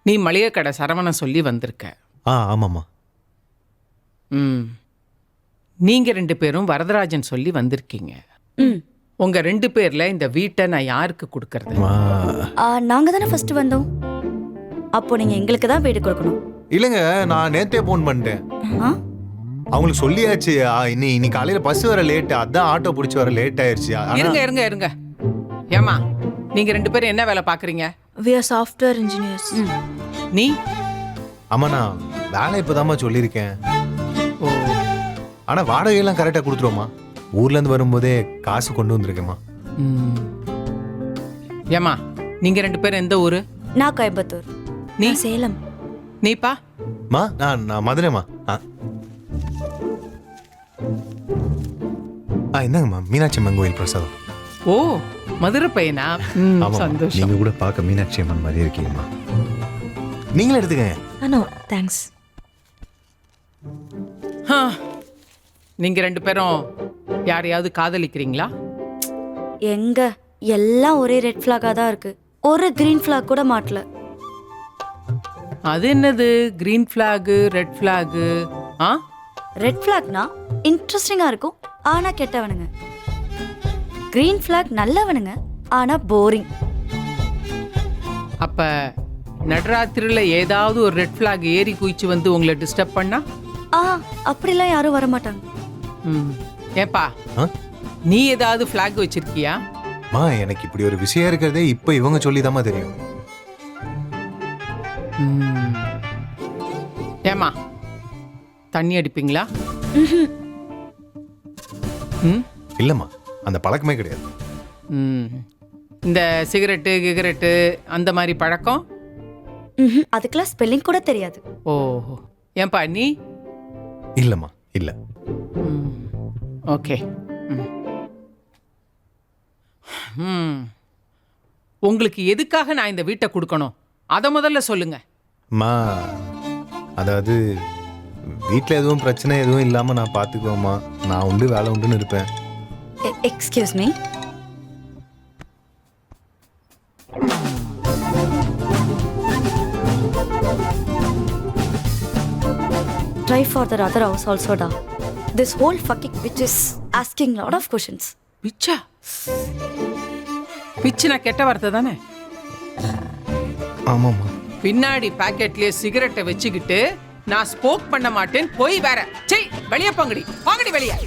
நீ மளிகை கடை சரவணன் சொல்லி வந்திருக்க. ஆமாம்மா. நீங்க 2 பேரும் வரதராஜன் சொல்லி வந்திருக்கீங்க. உங்க 2 பேர்ல இந்த வீட்டை நான் யாருக்கு கொடுக்கறது? நாங்க தானே ஃபர்ஸ்ட் வந்தோம். அப்போ நீங்க எங்களுக்கு தான் வீடு கொடுக்கணும். இல்லைங்க, நான் நேத்தே போன் பண்ணிட்டேன். அவங்களுக்கு சொல்லியாச்சு. இன்னைக்கு காலையில பஸ் வர லேட், அதான் ஆட்டோ பிடிச்சி வர லேட் ஆயிருச்சு. இருங்க ஏமா, நீங்க 2 பேரும் என்ன வேலை பாக்குறீங்க? We are software engineers. நீ? ஆமா, நான் வேலை இப்பதாம்மா சொல்லியிருக்கேன். ஓ. ஆனா வாடகையெல்லாம் கரெக்டா கொடுத்துருவோமா? ஊர்ல இருந்து வரும்போதே காசு கொண்டு வந்திருக்கேம்மா. ஏமா, நீங்க 2 பேரும் எந்த ஊரு? நான் கோயம்புத்தூர். நீ? சேலம். நீப்பா? நான் மதுரைமா. என்னங்கம்மா, மீனாட்சி அம்மன் கோயில் பிரசாதம். ஓ, மதுரை பையனா? சந்தோஷம். நீங்க கூட பார்க்க மீனாட்சி அம்மன் மாதிரி இருக்கீங்கம்மா. நீங்களும் எடுத்துக்கங்க. No thanks. நீங்க 2 பேரும் யாரையாவது காதலிக்கிறீங்களா? எங்க எல்லாம் ஒரே ரெட் ஃபிளாகா தான் இருக்கு. ஒரு கிரீன் ஃபிளாக் கூட மாட்டல. அது என்னது green flag, red flag? Red ஃபிளாக்னா இன்ட்ரெஸ்டிங்கா இருக்கும், ஆனா கெட்டவனுங்க. கிரீன் ஃபிளாக் நல்லவனுங்க, ஆனா போரிங். அப்ப நடுராத்திரில ஏதாவது ஒரு ரெட் ஃபிளாக் ஏறி குதிச்சு வந்து உங்களை டிஸ்டர்ப் பண்ணா? அப்படிலாம் யாரும் வர மாட்டாங்க. ஏப்பா, நீ ஏதாவது ஃபிளாக் வச்சிருக்கியா? எனக்கு இப்படி ஒரு விஷயம் இருக்கிறதே இப்ப இவங்க சொல்லிதாம்மா தெரியும். ஏமா, தண்ணி அடிப்பீங்களா? இல்லம்மா, அந்த பழக்கமே கிடையாது. இந்த சிகரெட்டு அந்த மாதிரி பழக்கம்? அதுக்கெல்லாம் ஸ்பெல்லிங் கூட தெரியாது. ஓஹோ. ஏன்பா நீ? இல்லம்மா, இல்ல. ஓகே. உங்களுக்கு எதுக்காக நான் இந்த வீட்டை கொடுக்கணும், அதை முதல்ல சொல்லுங்க. அதாவது வீட்டில் எதுவும் பிரச்சனை எதுவும் இல்லாம நான் பாத்துக்குவேம்மா. நான் உண்டு வேலை உண்டுன்னு இருப்பேன். Excuse me. Try for the other house also, da. This whole fucking bitch is asking lot of questions. பிச்சா? பிச்சுனா கெட்ட வார்த்தை தானே? ஆமாம்மா. பின்னாடி பாக்கெட்லயே சிகரெட்டை வச்சுக்கிட்டு நான் ஸ்மோக் பண்ண மாட்டேன் போய் வேற. சே, வெளியே போங்கடி, வாங்கடி வெளியே.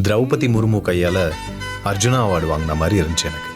திரௌபதி முர்மு கையால அர்ஜுனா அவார்டு வாங்கின மாதிரி இருந்துச்சு எனக்கு.